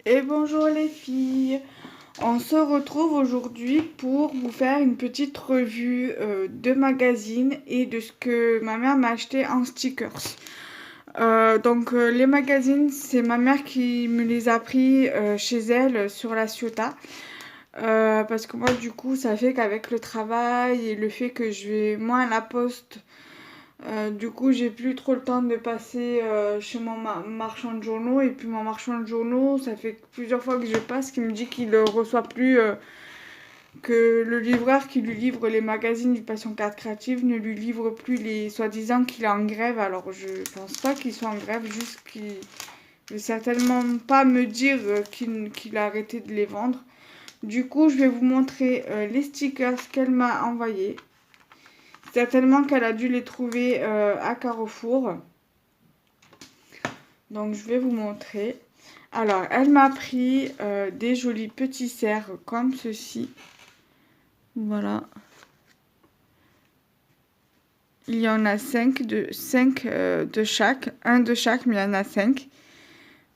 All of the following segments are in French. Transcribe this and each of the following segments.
Et bonjour les filles, on se retrouve aujourd'hui pour vous faire une petite revue de magazines et de ce que ma mère m'a acheté en stickers. Les magazines, c'est ma mère qui me les a pris chez elle sur la Ciotat. Parce que moi du coup ça fait qu'avec le travail et le fait que je vais moins à la poste, du coup, j'ai plus trop le temps de passer chez mon marchand de journaux. Et puis, mon marchand de journaux, ça fait plusieurs fois que je passe qu'il me dit qu'il ne reçoit plus, que le livreur qui lui livre les magazines du Passion Carte Créative ne lui livre plus les soi-disant qu'il est en grève. Alors, je pense pas qu'il soit en grève, juste qu'il ne veut certainement pas me dire qu'il a arrêté de les vendre. Du coup, je vais vous montrer les stickers qu'elle m'a envoyés. Certainement qu'elle a dû les trouver à Carrefour. Donc je vais vous montrer. Alors elle m'a pris des jolis petits cerfs comme ceci. Voilà. Il y en a 5 de chaque. Un de chaque, mais il y en a 5.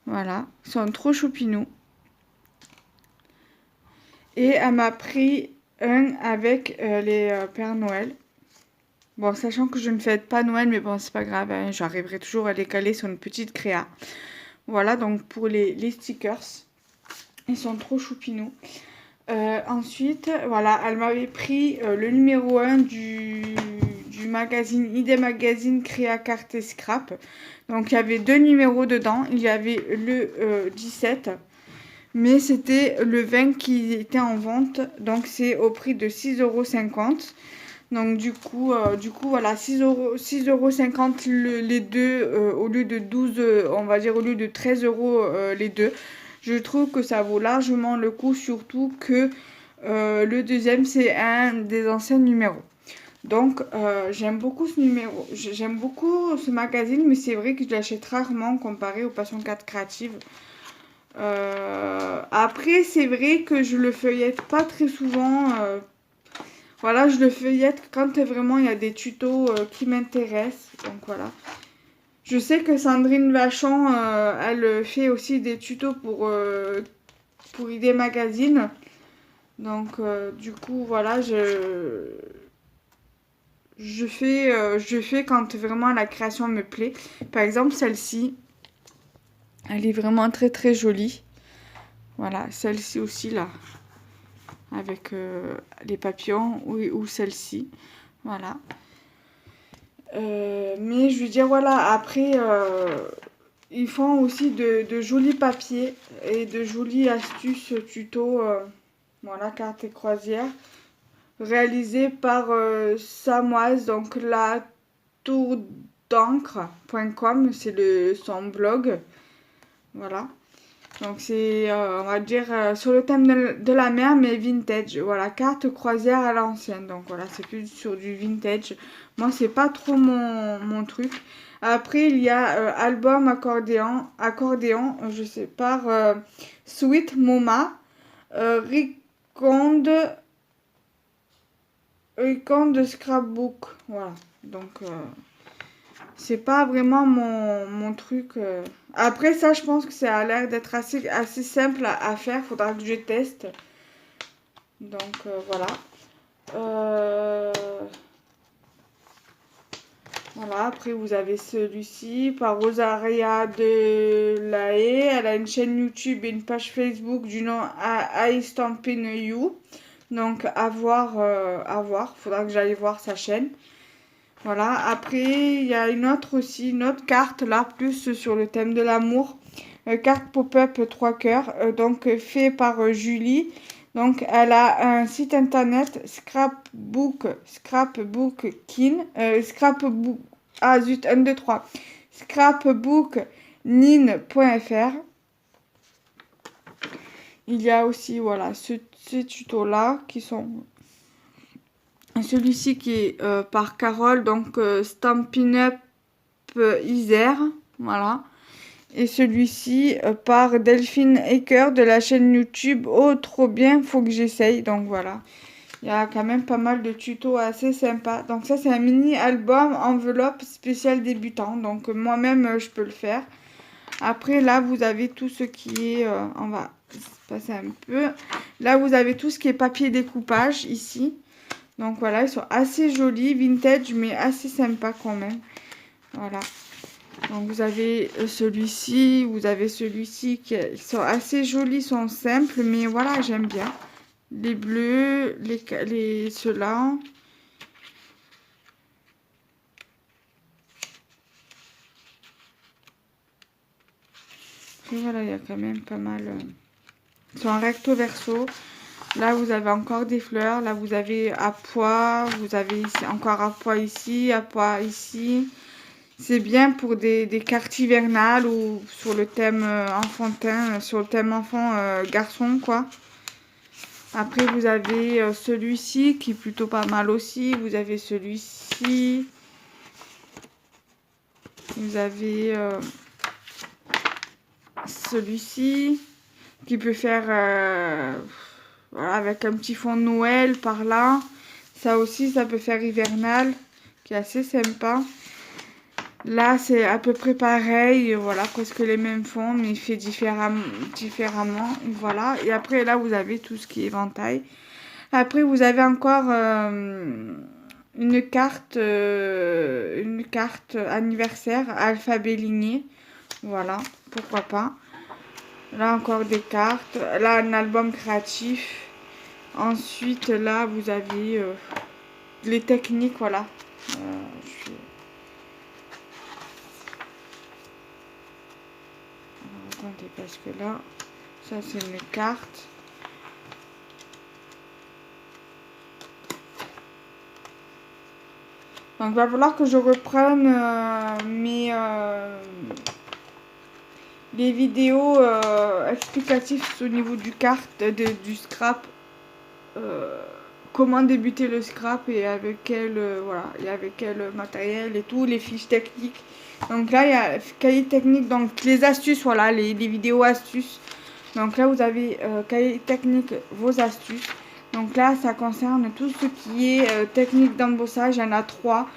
Voilà. Ils sont trop choupinous. Et elle m'a pris un avec les Pères Noël. Bon, sachant que je ne fête pas Noël, mais bon, c'est pas grave, hein, j'arriverai toujours à les caler sur une petite créa. Voilà, donc pour les stickers. Ils sont trop choupinous. Ensuite, voilà, elle m'avait pris le numéro 1 du magazine ID Magazine Créa Carte et Scrap. Donc il y avait deux numéros dedans. Il y avait le 17, mais c'était le 20 qui était en vente. Donc c'est au prix de 6,50 €. Donc du coup, voilà, 6,50 € les deux, au lieu de 12, on va dire au lieu de 13 € les deux. Je trouve que ça vaut largement le coup, surtout que le deuxième, c'est un des anciens numéros. Donc j'aime beaucoup ce numéro, j'aime beaucoup ce magazine, mais c'est vrai que je l'achète rarement comparé aux Passion 4 Créatives. Après, c'est vrai que je le feuillette pas très souvent. Voilà, je le feuillette quand vraiment il y a des tutos qui m'intéressent. Donc voilà. Je sais que Sandrine Vachon, elle fait aussi des tutos pour ID Magazine. Donc du coup, voilà, je fais quand vraiment la création me plaît. Par exemple, celle-ci, elle est vraiment très très jolie. Voilà, celle-ci aussi là, avec les papillons ou celle-ci. Voilà. Mais je veux dire, voilà, après, ils font aussi de jolis papiers et de jolies astuces tutos, voilà, cartes et croisières, réalisées par Samoise, donc la tour d'encre.com, c'est son blog, voilà. Donc c'est, on va dire, sur le thème de la mer, mais vintage. Voilà, carte croisière à l'ancienne. Donc voilà, c'est plus sur du vintage. Moi, c'est pas trop mon truc. Après, il y a album accordéon, je sais, par Sweet Moma, Riconde Scrapbook. Voilà, donc c'est pas vraiment mon truc. Après ça, je pense que ça a l'air d'être assez simple à faire. Faudra que je teste. Donc voilà. Euh, Voilà, après vous avez celui-ci par Rosaria de la Haye. Elle a une chaîne YouTube et une page Facebook du nom I Stampin' You. Donc à voir, à voir. Faudra que j'aille voir sa chaîne. Voilà, après il y a une autre carte là, plus sur le thème de l'amour. Carte pop-up 3 cœurs, donc fait par Julie. Donc elle a un site internet scrapbook, ah zut, 1, 2, 3, scrapbooknin.fr. Il y a aussi, voilà, ces tutos là qui sont... Celui-ci qui est par Carole, donc Stampin' Up Isère, voilà. Et celui-ci par Delphine Aker de la chaîne YouTube Oh trop bien, faut que j'essaye. Donc voilà, il y a quand même pas mal de tutos assez sympas. Donc ça c'est un mini album enveloppe spécial débutant. Donc moi-même je peux le faire. Après, là, vous avez tout ce qui est... on va passer un peu. Là, vous avez tout ce qui est papier découpage, ici. Donc, voilà, ils sont assez jolis, vintage, mais assez sympa quand même. Voilà. Donc, vous avez celui-ci, vous avez celui-ci, ils sont assez jolis, sont simples, mais voilà, j'aime bien. Les bleus, ceux-là. Et voilà, il y a quand même pas mal. Ils sont en recto verso. Là, vous avez encore des fleurs. Là, vous avez à pois. Vous avez ici, encore à pois ici, à pois ici. C'est bien pour des cartes hivernales ou sur le thème enfantin, sur le thème enfant garçon, quoi. Après, vous avez celui-ci qui est plutôt pas mal aussi. Vous avez celui-ci. Vous avez celui-ci qui peut faire voilà, avec un petit fond de Noël par là. Ça aussi, ça peut faire hivernal, qui est assez sympa. Là, c'est à peu près pareil, voilà, presque les mêmes fonds, mais fait différemment. Voilà. Et après, là, vous avez tout ce qui est éventail. Après, vous avez encore une carte anniversaire, alphabet ligné. Voilà, pourquoi pas. Là, encore des cartes. Là, un album créatif. Ensuite, là, vous avez les techniques, voilà. Alors, attendez, parce que là, ça, c'est une carte. Donc, il va falloir que je reprenne les vidéos explicatives au niveau du du scrap. Comment débuter le scrap et avec quel voilà, et avec quel matériel et tout, les fiches techniques. Donc là, il y a cahier technique, donc les astuces, voilà, les vidéos astuces. Donc là, vous avez cahier technique, vos astuces. Donc là, ça concerne tout ce qui est technique d'embossage. Il y en a 3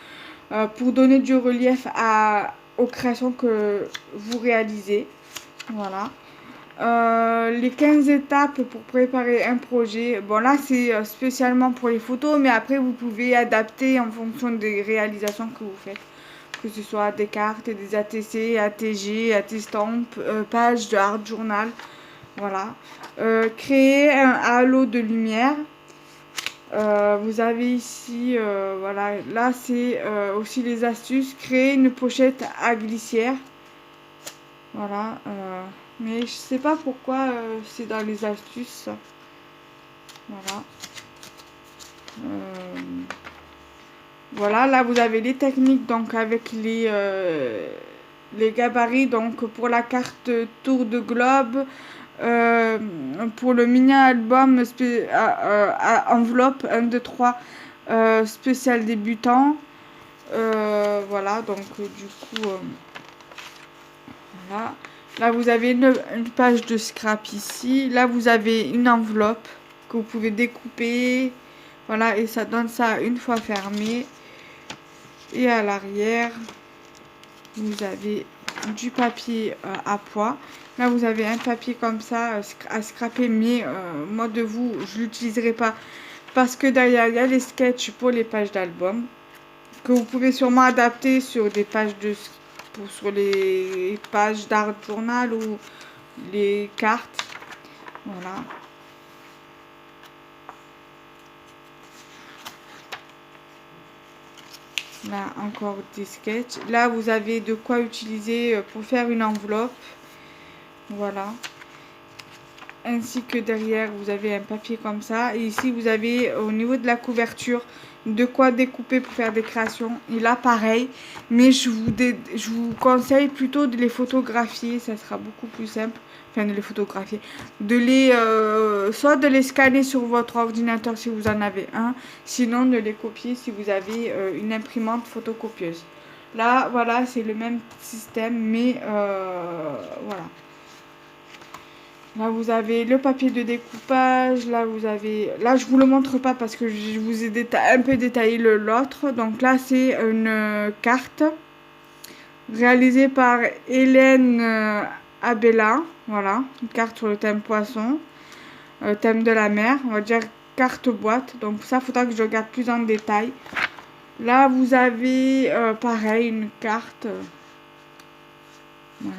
pour donner du relief aux créations que vous réalisez. Voilà. Les 15 étapes pour préparer un projet. Bon, là, c'est spécialement pour les photos, mais après, vous pouvez adapter en fonction des réalisations que vous faites. Que ce soit des cartes, des ATC, ATG, AT-Stamp, pages de art journal. Voilà. Créer un halo de lumière. Vous avez ici, voilà, là, c'est aussi les astuces. Créer une pochette à glissière. Voilà. Mais je sais pas pourquoi c'est dans les astuces. Voilà. Voilà, là vous avez les techniques donc avec les gabarits. Donc pour la carte tour de globe, pour le mini album enveloppe 1, 2, 3 spécial débutant. Voilà, donc du coup, voilà. Là, vous avez une page de scrap ici. Là, vous avez une enveloppe que vous pouvez découper. Voilà, et ça donne ça une fois fermé. Et à l'arrière, vous avez du papier à pois. Là, vous avez un papier comme ça à scraper. Mais moi, de vous, je ne l'utiliserai pas. Parce que derrière, il y a les sketchs pour les pages d'album. Que vous pouvez sûrement adapter sur des pages sur les pages d'art journal ou les cartes. Voilà. Là, encore des sketchs. Là, vous avez de quoi utiliser pour faire une enveloppe. Voilà. Ainsi que derrière, vous avez un papier comme ça. Et ici, vous avez au niveau de la couverture de quoi découper pour faire des créations. Et là, pareil. Mais je vous conseille plutôt de les photographier. Ça sera beaucoup plus simple. Enfin, de les photographier. Soit de les scanner sur votre ordinateur si vous en avez un. Sinon, de les copier si vous avez une imprimante photocopieuse. Là, voilà, c'est le même système. Mais voilà. Là, vous avez le papier de découpage. Là, vous avez... Là, je vous le montre pas parce que je vous ai un peu détaillé l'autre. Donc là, c'est une carte. réalisé par Hélène Abella. Voilà, une carte sur le thème poisson, thème de la mer, on va dire carte boîte. Donc ça, faudra que je regarde plus en détail. Là, vous avez pareil une carte. Voilà.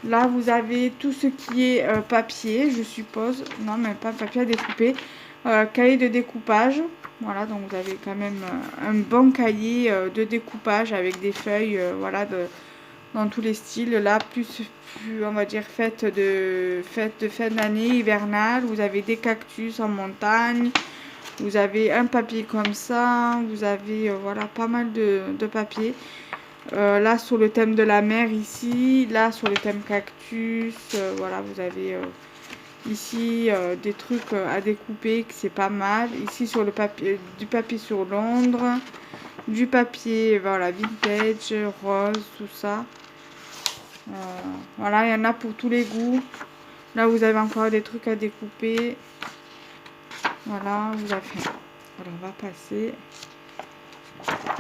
Là, vous avez tout ce qui est papier, je suppose. Non, mais pas papier à découper. Cahier de découpage. Voilà, donc vous avez quand même un bon cahier de découpage avec des feuilles, voilà, dans tous les styles. Là, plus on va dire fête de fin d'année hivernale. Vous avez des cactus en montagne. Vous avez un papier comme ça. Vous avez, voilà, pas mal de papier. Là sur le thème de la mer ici, là sur le thème cactus, voilà vous avez ici des trucs à découper que c'est pas mal. Ici sur le papier, du papier sur Londres, du papier voilà vintage, rose, tout ça. Voilà, il y en a pour tous les goûts. Là vous avez encore des trucs à découper. Voilà, vous avez. Alors on va passer.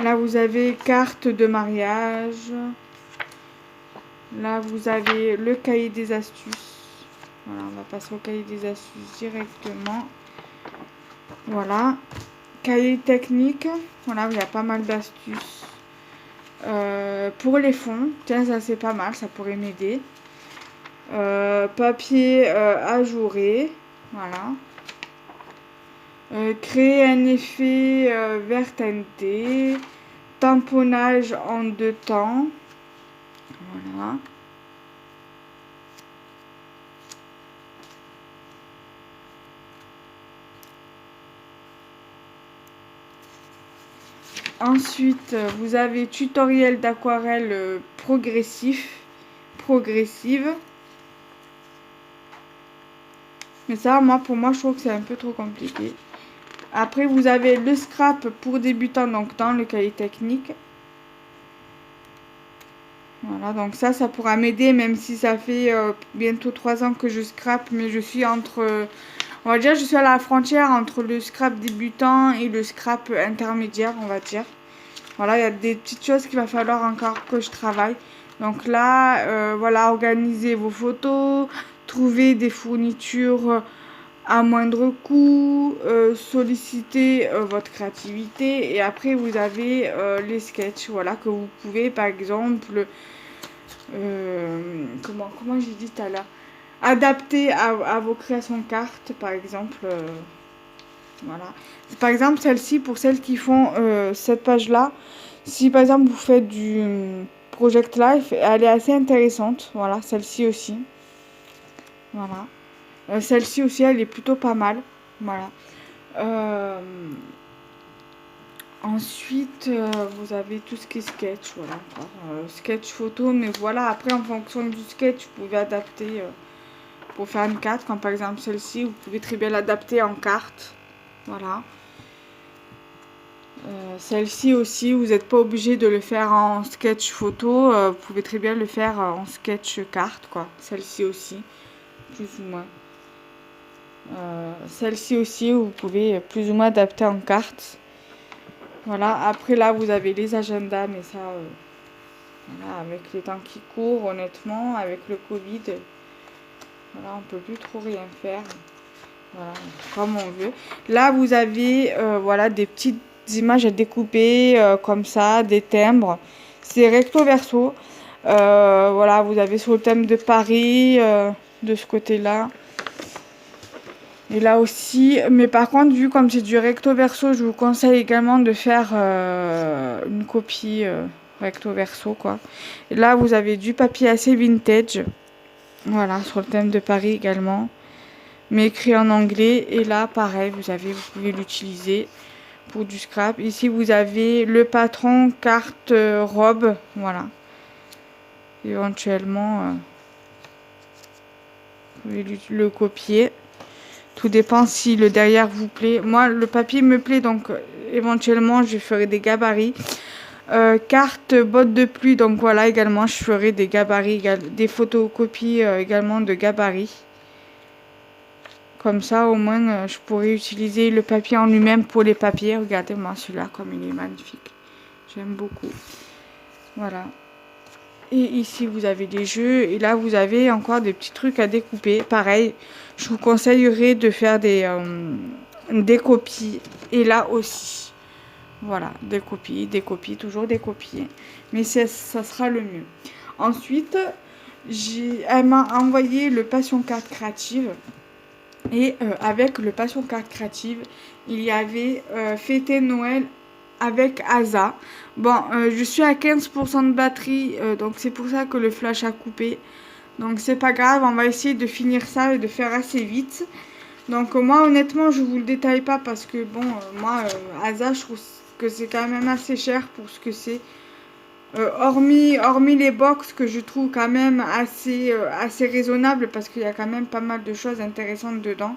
Là, vous avez carte de mariage. Là, vous avez le cahier des astuces. Voilà, on va passer au cahier des astuces directement. Voilà. Cahier technique. Voilà, il y a pas mal d'astuces. Pour les fonds. Tiens, ça c'est pas mal, ça pourrait m'aider. Papier ajouré. Voilà. Créer un effet vert teinté. Tamponnage en 2 temps. Voilà. Ensuite, vous avez tutoriel d'aquarelle progressive. Mais ça, pour moi, je trouve que c'est un peu trop compliqué. Après, vous avez le scrap pour débutants, donc dans le cahier technique. Voilà, donc ça pourra m'aider, même si ça fait bientôt 3 ans que je scrape, mais je suis entre, on va dire, je suis à la frontière entre le scrap débutant et le scrap intermédiaire, on va dire. Voilà, il y a des petites choses qu'il va falloir encore que je travaille. Donc là, voilà, organisez vos photos, trouvez des fournitures à moindre coût, sollicitez votre créativité et après vous avez les sketchs, voilà, que vous pouvez par exemple, comment j'ai dit tout à l'heure, adapter à vos créations cartes par exemple, voilà. Par exemple celle-ci, pour celles qui font cette page-là, si par exemple vous faites du Project Life, elle est assez intéressante, voilà, celle-ci aussi, voilà. Celle-ci aussi, elle est plutôt pas mal. Voilà. Ensuite, vous avez tout ce qui est sketch. Voilà. Sketch photo. Mais voilà, après, en fonction du sketch, vous pouvez adapter pour faire une carte. Comme par exemple celle-ci, vous pouvez très bien l'adapter en carte. Voilà. Celle-ci aussi, vous n'êtes pas obligé de le faire en sketch photo. Vous pouvez très bien le faire en sketch carte, quoi. Celle-ci aussi, plus ou moins. Celle-ci aussi, vous pouvez plus ou moins adapter en carte. Voilà, après là, vous avez les agendas, mais ça, voilà, avec les temps qui courent, honnêtement, avec le Covid, voilà, on peut plus trop rien faire. Voilà, comme on veut. Là, vous avez, voilà, des petites images à découper, comme ça, des timbres. C'est recto verso. Voilà, vous avez sur le thème de Paris, de ce côté-là. Et là aussi, mais par contre, vu comme c'est du recto verso, je vous conseille également de faire une copie recto verso, quoi. Et là, vous avez du papier assez vintage. Voilà, sur le thème de Paris également. Mais écrit en anglais. Et là, pareil, vous pouvez l'utiliser pour du scrap. Ici, vous avez le patron carte robe. Voilà. Éventuellement, vous pouvez le copier. Tout dépend si le derrière vous plaît. Moi, le papier me plaît, donc éventuellement, je ferai des gabarits. Carte bottes de pluie, donc voilà, également, je ferai des gabarits, des photocopies également de gabarits. Comme ça, au moins, je pourrais utiliser le papier en lui-même pour les papiers. Regardez-moi celui-là, comme il est magnifique. J'aime beaucoup. Voilà. Et ici, vous avez des jeux. Et là, vous avez encore des petits trucs à découper. Pareil, je vous conseillerais de faire des copies. Et là aussi. Voilà, des copies, toujours des copies. Mais ça sera le mieux. Ensuite, elle m'a envoyé le Passion Card Créative. Et avec le Passion Card Créative, il y avait Fêter Noël avec Asa. Bon, je suis à 15% de batterie, donc c'est pour ça que le flash a coupé. Donc c'est pas grave, on va essayer de finir ça et de faire assez vite. Donc moi honnêtement je vous le détaille pas parce que bon, moi Asa je trouve que c'est quand même assez cher pour ce que c'est. Hormis les box que je trouve quand même assez raisonnables parce qu'il y a quand même pas mal de choses intéressantes dedans.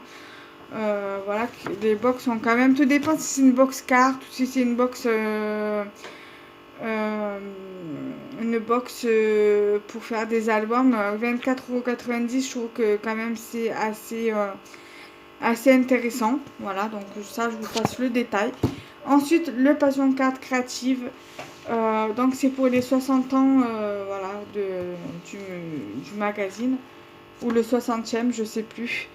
Voilà, les box sont quand même, tout dépend si c'est une box carte ou si c'est euh, une box pour faire des albums. 24,90 €, je trouve que quand même c'est assez intéressant. Voilà, donc ça je vous passe le détail. Ensuite, le Passion Card Créative. Donc c'est pour les 60 ans voilà, du magazine. Ou le 60e, je sais plus.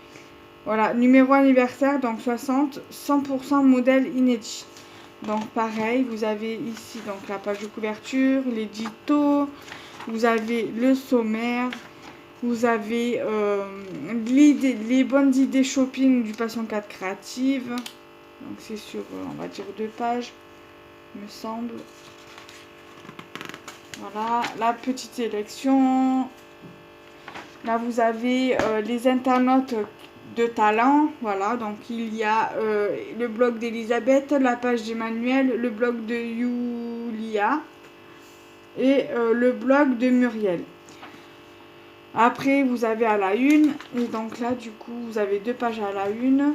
Voilà, numéro anniversaire, donc 60, 100% modèle inédit. Donc pareil, vous avez ici donc la page de couverture, l'édito, vous avez le sommaire, vous avez les bonnes idées shopping du Passion 4 Créative. Donc c'est sur, on va dire 2 pages, me semble. Voilà, la petite sélection. Là, vous avez les internautes de talent. Voilà, donc il y a le blog d'Elisabeth, la page d'Emmanuel, le blog de Yulia et le blog de Muriel. Après, vous avez à la une. Et donc là, du coup, vous avez 2 pages à la une.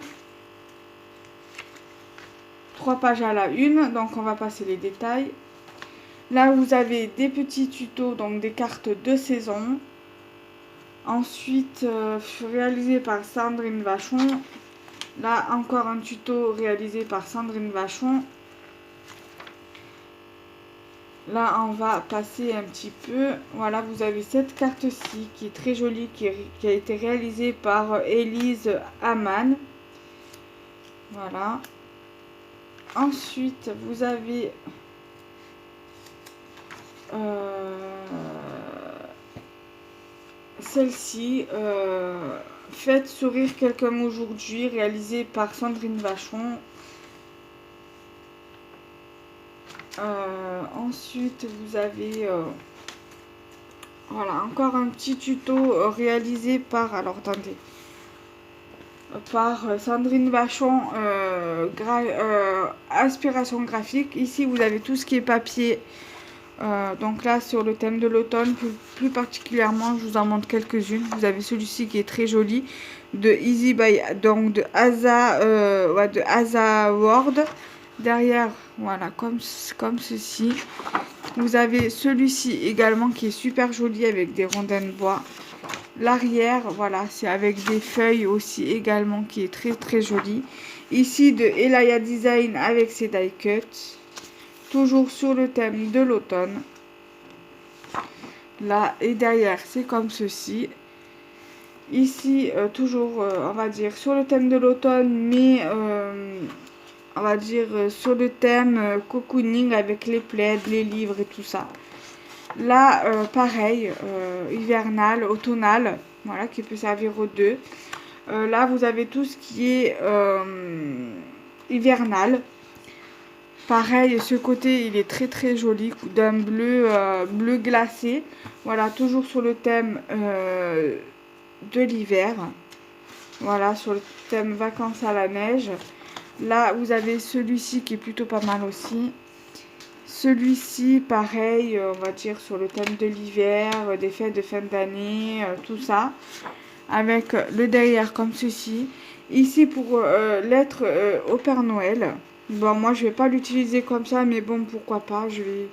3 pages à la une. Donc, on va passer les détails. Là, vous avez des petits tutos, donc des cartes de saison. Ensuite, réalisé par Sandrine Vachon. Là, encore un tuto réalisé par Sandrine Vachon. Là, on va passer un petit peu. Voilà, vous avez cette carte-ci qui est très jolie, qui a été réalisée par Élise Aman. Voilà. Ensuite, vous avez celle-ci, Faites sourire quelqu'un aujourd'hui, réalisée par Sandrine Vachon. Ensuite, vous avez voilà, encore un petit tuto réalisé par, alors attendez, par Sandrine Vachon, Inspiration graphique. Ici, vous avez tout ce qui est papier. Donc là, sur le thème de l'automne, plus particulièrement, je vous en montre quelques-unes. Vous avez celui-ci qui est très joli, de Easy by, donc de Asa, ouais, de Asa Word. Derrière, voilà, comme ceci. Vous avez celui-ci également qui est super joli avec des rondins de bois. L'arrière, voilà, c'est avec des feuilles aussi également qui est très très joli. Ici de Elaya Design avec ses die cuts. Toujours sur le thème de l'automne. Là et derrière, c'est comme ceci. Ici, toujours, on va dire, sur le thème de l'automne, mais on va dire sur le thème cocooning avec les plaids, les livres et tout ça. Là, pareil, hivernal, automnal, voilà, qui peut servir aux deux. Là, vous avez tout ce qui est hivernal. Pareil, ce côté, il est très très joli, d'un bleu, bleu glacé. Voilà, toujours sur le thème de l'hiver. Voilà, sur le thème vacances à la neige. Là, vous avez celui-ci qui est plutôt pas mal aussi. Celui-ci, pareil, on va dire sur le thème de l'hiver, des fêtes de fin d'année, tout ça. Avec le derrière comme ceci. Ici, pour l'être au Père Noël. Bon, moi, je vais pas l'utiliser comme ça, mais bon, pourquoi pas. Je vais...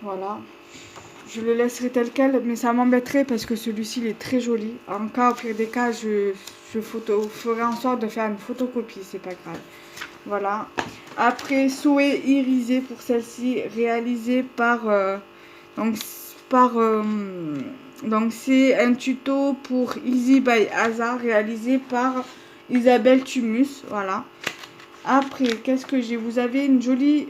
Voilà. Je le laisserai tel quel, mais ça m'embêterait parce que celui-ci, il est très joli. En cas, au pire des cas, je ferai en sorte de faire une photocopie, c'est pas grave. Voilà. Après, souhait irisé pour celle-ci, réalisé par Donc, donc c'est un tuto pour Easy by Asa réalisé par Isabelle Tumus. Voilà. Après, qu'est-ce que j'ai? Vous avez une jolie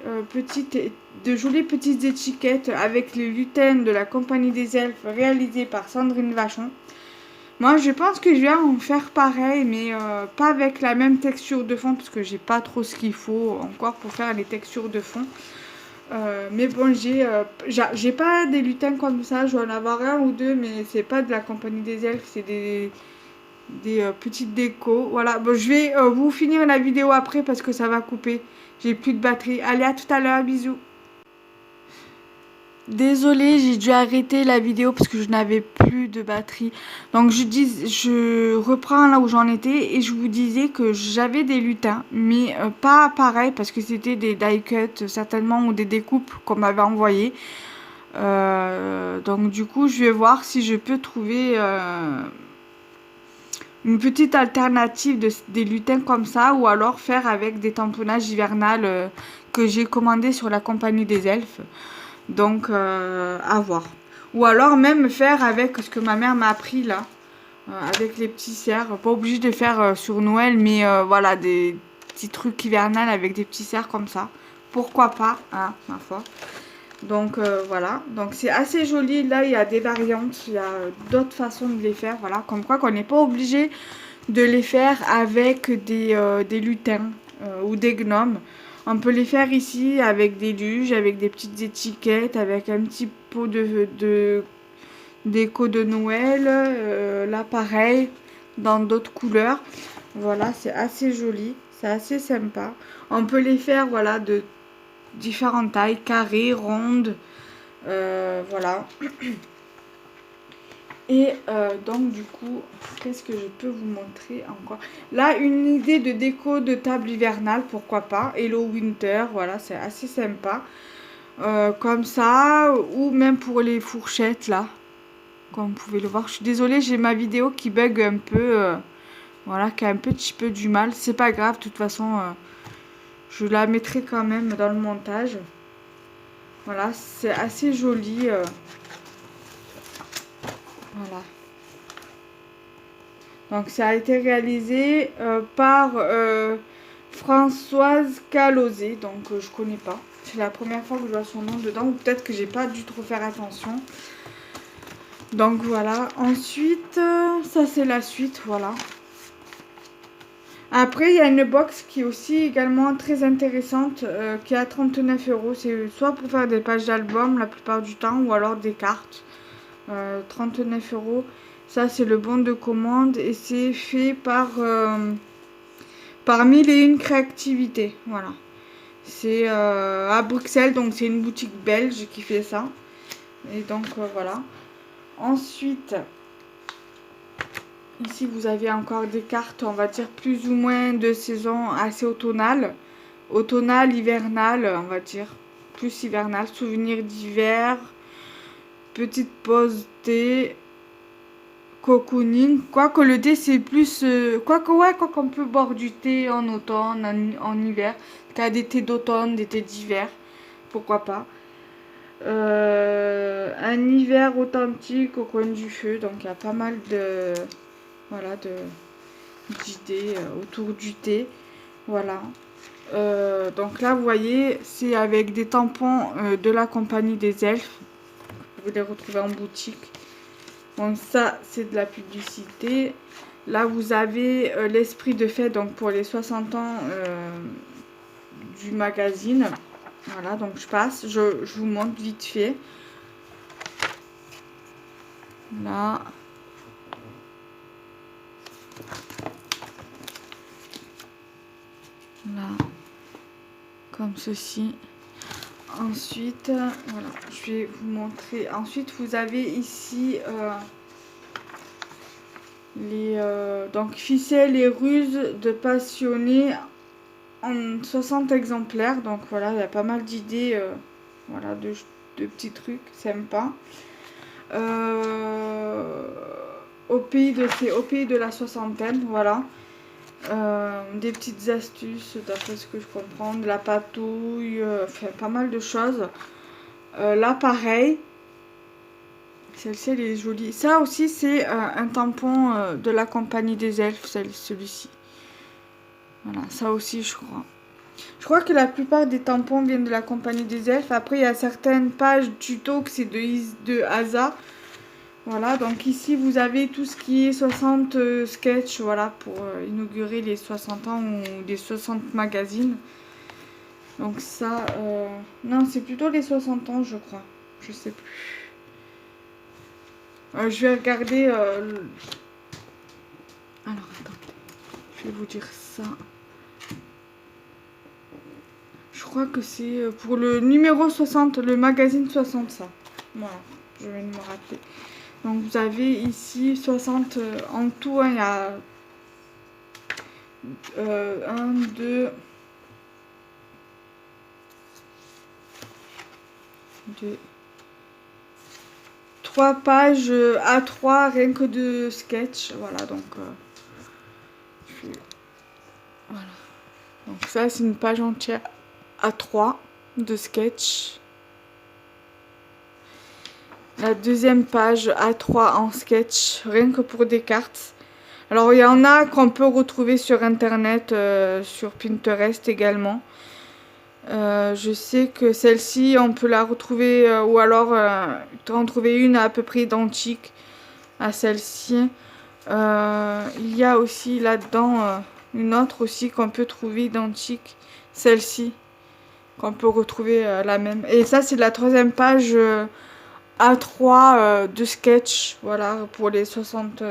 de jolies petites étiquettes avec les lutins de la Compagnie des Elfes réalisées par Sandrine Vachon. Moi, je pense que je vais en faire pareil, mais pas avec la même texture de fond, parce que j'ai pas trop ce qu'il faut encore pour faire les textures de fond. Mais bon, j'ai pas des lutins comme ça, je vais en avoir un ou deux, mais c'est pas de la Compagnie des Elfes, c'est des petites décos. Voilà, bon, je vais vous finir la vidéo après parce que ça va couper. J'ai plus de batterie. Allez, à tout à l'heure, bisous. Désolée, j'ai dû arrêter la vidéo parce que je n'avais plus de batterie. Donc je reprends là où j'en étais et je vous disais que j'avais des lutins, mais pas pareil parce que c'était des die cuts certainement ou des découpes qu'on m'avait envoyées. Donc du coup, je vais voir si je peux trouver une petite alternative des lutins comme ça ou alors faire avec des tamponnages hivernales que j'ai commandé sur la Compagnie des Elfes. Donc, à voir. Ou alors même faire avec ce que ma mère m'a appris là, avec les petits cerfs. Pas obligé de faire sur Noël, mais voilà, des petits trucs hivernales avec des petits cerfs comme ça. Pourquoi pas, hein, ma foi. Donc, voilà. Donc, c'est assez joli. Là, il y a des variantes. Il y a d'autres façons de les faire. Voilà, comme quoi qu'on n'est pas obligé de les faire avec des lutins ou des gnomes. On peut les faire ici avec des luges, avec des petites étiquettes, avec un petit pot de déco de Noël. Là, pareil, dans d'autres couleurs. Voilà, c'est assez joli, c'est assez sympa. On peut les faire, voilà, de différentes tailles, carrées, rondes. Voilà. Et donc du coup, qu'est-ce que je peux vous montrer encore? Là, une idée de déco de table hivernale, pourquoi pas. Hello Winter, voilà, c'est assez sympa. Comme ça, ou même pour les fourchettes, là. Comme vous pouvez le voir. Je suis désolée, j'ai ma vidéo qui bug un peu. Voilà, qui a un petit peu du mal. C'est pas grave, de toute façon, je la mettrai quand même dans le montage. Voilà, c'est assez joli. Voilà. Donc ça a été réalisé par Françoise Calozé, donc je connais pas. C'est la première fois que je vois son nom dedans, ou peut-être que j'ai pas dû trop faire attention. Donc voilà, ensuite, ça c'est la suite, voilà. Après, il y a une box qui est aussi également très intéressante, qui est à 39 €. C'est soit pour faire des pages d'album la plupart du temps, ou alors des cartes. 39 €. Ça, c'est le bon de commande et c'est fait par Mille et une créativités. Voilà. C'est à Bruxelles, donc c'est une boutique belge qui fait ça. Et donc, voilà. Ensuite, ici, vous avez encore des cartes, on va dire, plus ou moins de saison assez automnale. Automnale, hivernale, on va dire. Plus hivernale. Souvenirs d'hiver. Petite pause thé. Cocooning. Quoique le thé, c'est plus... quoique, ouais, quoi qu'on peut boire du thé en automne, en hiver. T'as des thés d'automne, des thés d'hiver. Pourquoi pas. Un hiver authentique au coin du feu. Donc, il y a pas mal de... Voilà, d'idées autour du thé. Voilà. Donc là, vous voyez, c'est avec des tampons de la Compagnie des Elfes. Vous les retrouvez en boutique. Donc ça, c'est de la publicité. Là, vous avez l'esprit de fête, donc pour les 60 ans du magazine. Voilà, donc je passe, je vous montre vite fait. Là. Là. Comme ceci. Ensuite, voilà, je vais vous montrer. Ensuite, vous avez ici les donc ficelles et ruses de passionnés en 60 exemplaires. Donc voilà, il y a pas mal d'idées, voilà, de petits trucs sympas. Au pays de la soixantaine, voilà. Des petites astuces d'après ce que je comprends, de la patouille, enfin pas mal de choses. Là pareil, Celle-ci, elle est jolie. Ça aussi, c'est un tampon de la compagnie des elfes, celui-ci. Voilà, ça aussi, je crois. Je crois que la plupart des tampons viennent de la compagnie des elfes. Après, il y a certaines pages tuto que c'est de Asa. Voilà, donc ici, vous avez tout ce qui est 60 sketchs, voilà, pour inaugurer les 60 ans ou les 60 magazines. Donc ça, non, c'est plutôt les 60 ans, je crois. Je sais plus. Je vais regarder... Alors, attendez. Je vais vous dire ça. Je crois que c'est pour le numéro 60, le magazine 60, ça. Voilà, je vais me rappeler. Donc, vous avez ici 60 en tout. Hein, il y a 1, 2, 3 pages A3 rien que de sketch. Voilà, donc... voilà. Donc ça, c'est une page entière A3 de sketch. La deuxième page A3 en sketch, rien que pour des cartes. Alors, il y en a qu'on peut retrouver sur Internet, sur Pinterest également. Je sais que celle-ci, on peut la retrouver, ou alors en trouver une à peu près identique à celle-ci. Il y a aussi là-dedans une autre aussi qu'on peut trouver identique, celle-ci, qu'on peut retrouver la même. Et ça, c'est la troisième page A3 de sketch, voilà, pour les 60,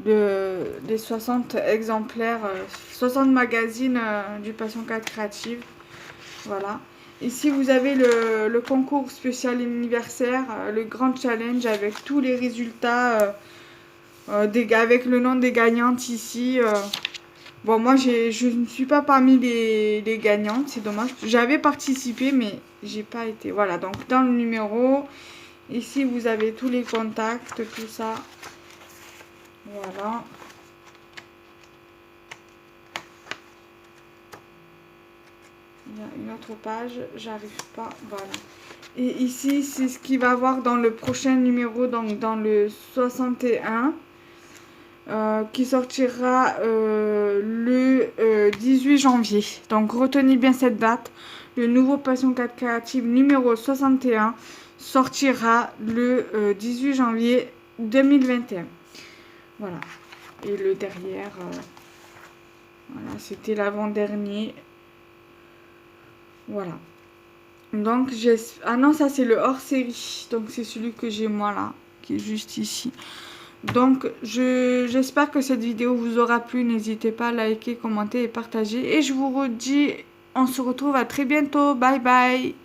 les 60 exemplaires, 60 magazines du Passion 4 Créative. Voilà. Ici, vous avez le concours spécial anniversaire, le grand challenge avec tous les résultats, avec le nom des gagnantes ici. Bon, moi, je ne suis pas parmi les gagnantes, c'est dommage. J'avais participé, mais j'ai pas été. Voilà, donc dans le numéro, ici, vous avez tous les contacts, tout ça. Voilà. Il y a une autre page, j'arrive pas, voilà. Et ici, c'est ce qu'il va avoir dans le prochain numéro, donc dans le 61, qui sortira le 18 janvier. Donc retenez bien cette date. Le nouveau Passion 4 Créative numéro 61 sortira le 18 janvier 2021. Voilà. Et le derrière, voilà, c'était l'avant-dernier. Voilà. Donc, ah non, ça c'est le hors-série. Donc, c'est celui que j'ai moi là, qui est juste ici. Donc, j'espère que cette vidéo vous aura plu. N'hésitez pas à liker, commenter et partager. Et je vous redis, on se retrouve à très bientôt. Bye bye.